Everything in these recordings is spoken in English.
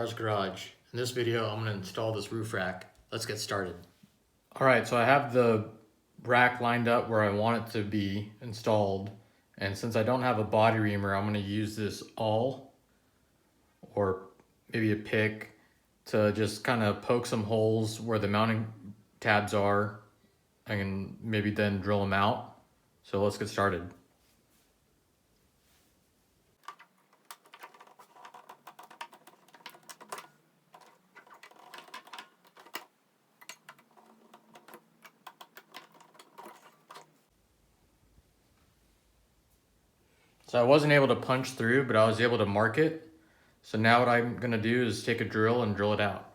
Cars Garage. In this video, I'm going to install this roof rack. Let's get started. All right, so I have the rack lined up where I want it to be installed. And since I don't have a body reamer, I'm going to use this awl or maybe a pick to just kind of poke some holes where the mounting tabs are. I can maybe then drill them out. So let's get started. So I wasn't able to punch through, but I was able to mark it. So now what I'm gonna do is take a drill and drill it out.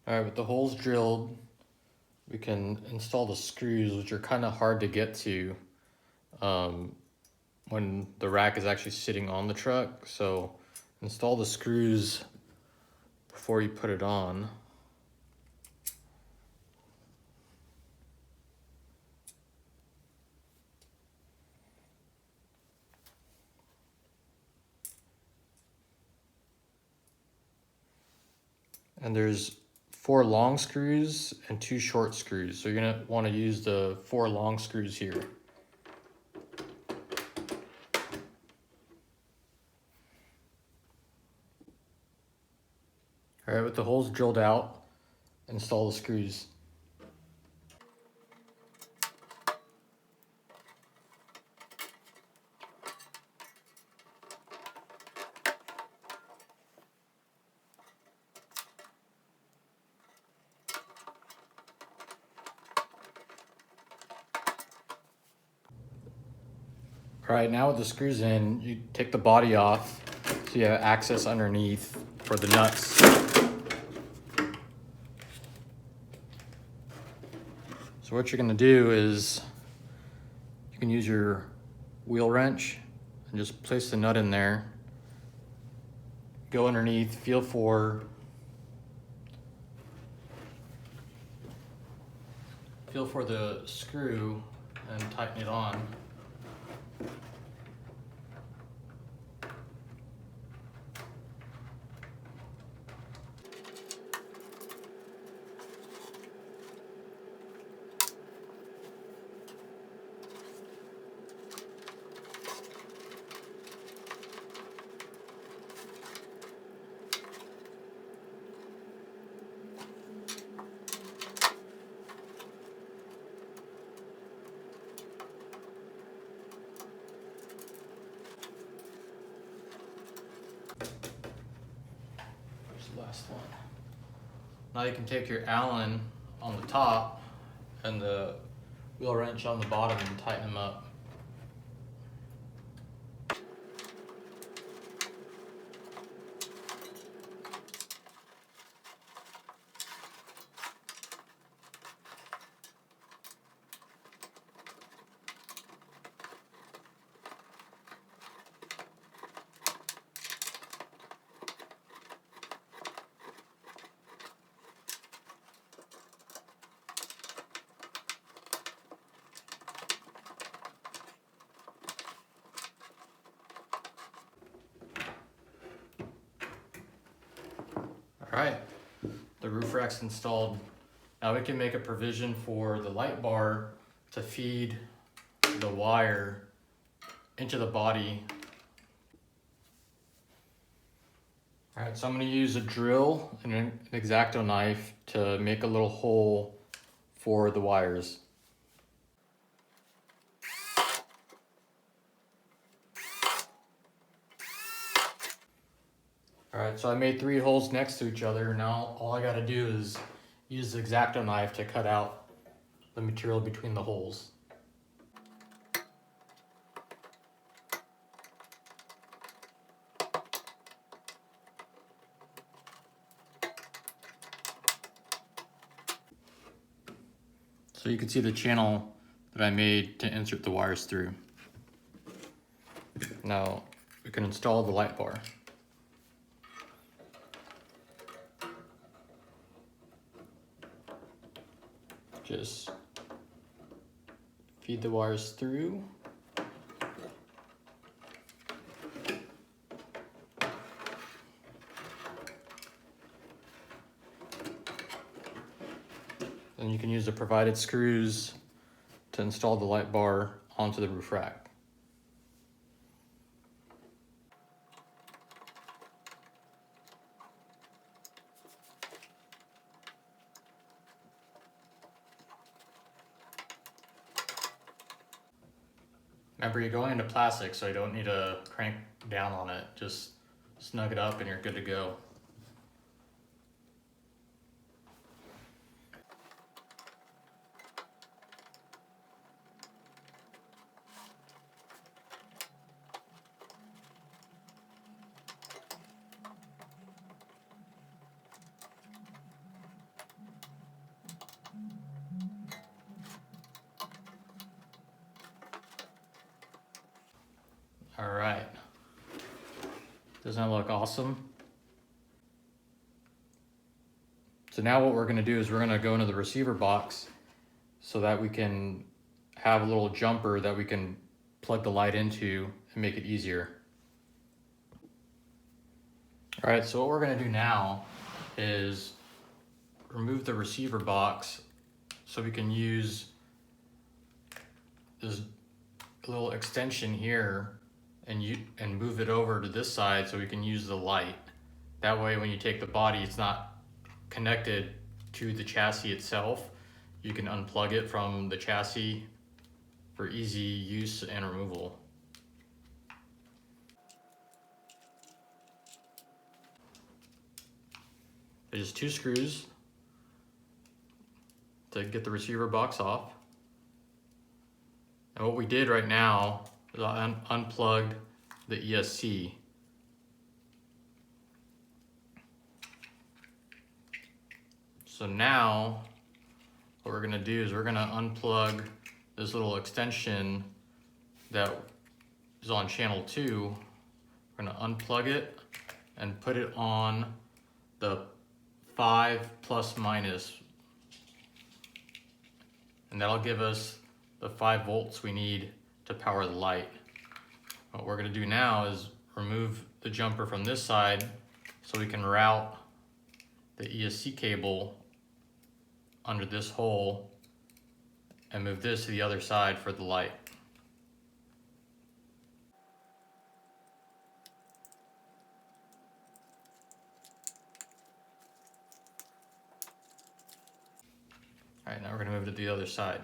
All right, with the holes drilled, we can install the screws, which are kind of hard to get to when the rack is actually sitting on the truck. So install the screws before you put it on. And there's 4 long screws and 2 short screws. So you're gonna want to use the 4 long screws here. All right, with the holes drilled out, install the screws. All right, now with the screws in, you take the body off so you have access underneath for the nuts. So what you're gonna do is you can use your wheel wrench and just place the nut in there. Go underneath, feel for the screw and tighten it on. Last one. Now you can take your Allen on the top and the wheel wrench on the bottom and tighten them up. All right, the roof rack's installed. Now we can make a provision for the light bar to feed the wire into the body. All right, so I'm gonna use a drill and an X-Acto knife to make a little hole for the wires. All right, so I made 3 holes next to each other. Now all I gotta do is use the X-Acto knife to cut out the material between the holes. So you can see the channel that I made to insert the wires through. Now we can install the light bar. Just feed the wires through. And you can use the provided screws to install the light bar onto the roof rack. Remember, you're going into plastic, so you don't need to crank down on it. Just snug it up and you're good to go. All right. Doesn't that look awesome? So now what we're gonna do is we're gonna go into the receiver box so that we can have a little jumper that we can plug the light into and make it easier. All right, so what we're gonna do now is remove the receiver box so we can use this little extension here and move it over to this side so we can use the light. That way when you take the body, it's not connected to the chassis itself. You can unplug it from the chassis for easy use and removal. There's just 2 screws to get the receiver box off. And what we did right now is I unplugged the ESC. So now what we're gonna do is we're gonna unplug this little extension that is on channel 2. We're gonna unplug it and put it on the 5 plus minus. And that'll give us the 5 volts we need to power the light. What we're gonna do now is remove the jumper from this side so we can route the ESC cable under this hole and move this to the other side for the light. All right, now we're gonna move it to the other side.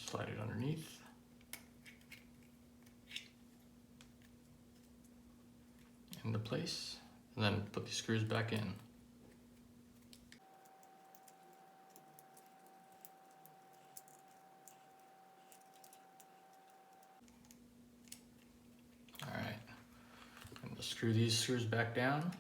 Slide it underneath. Into place, and then put the screws back in. All right, I'm gonna screw these screws back down.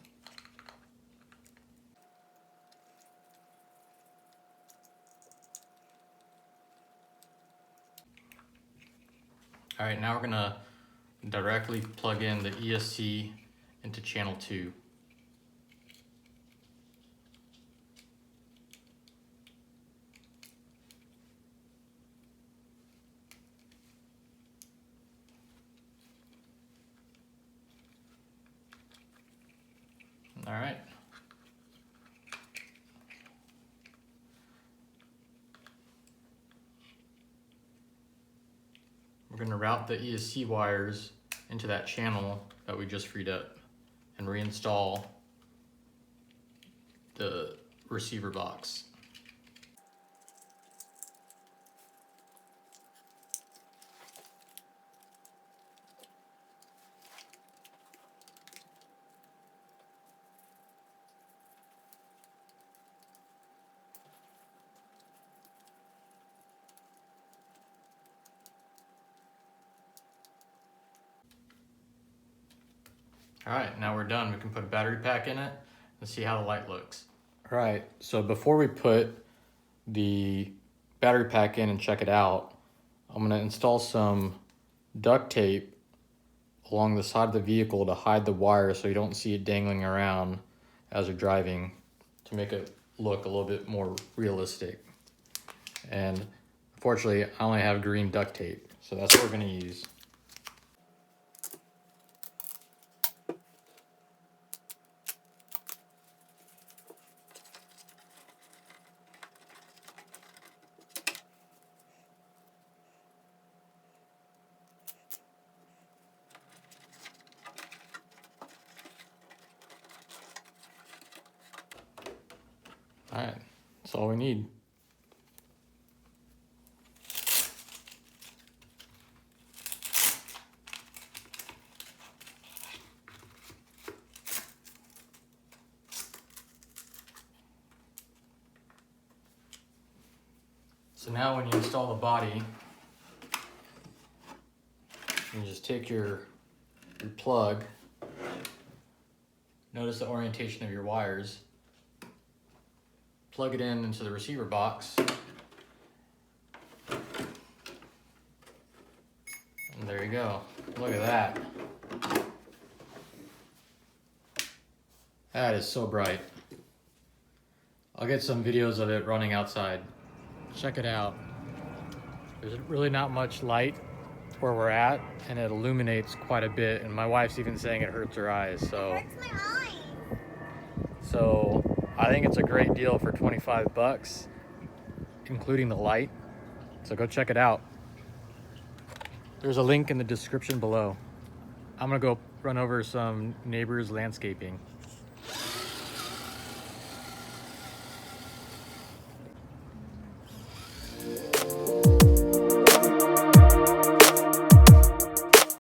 All right, now we're gonna directly plug in the ESC into channel 2. All right. We're going to route the ESC wires into that channel that we just freed up and reinstall the receiver box. All right, now we're done. We can put a battery pack in it and see how the light looks. All right, so before we put the battery pack in and check it out, I'm gonna install some duct tape along the side of the vehicle to hide the wire so you don't see it dangling around as you're driving, to make it look a little bit more realistic. And unfortunately, I only have green duct tape, so that's what we're gonna use. All right, that's all we need. So now when you install the body, you just take your plug, notice the orientation of your wires, plug it in into the receiver box, and there you go. Look at that. That is so bright. I'll get some videos of it running outside. Check it out. There's really not much light where we're at, and it illuminates quite a bit, and my wife's even saying it hurts her eyes. So It hurts my eyes. So I think it's a great deal for 25 bucks, including the light. So go check it out. There's a link in the description below. I'm gonna go run over some neighbors' landscaping.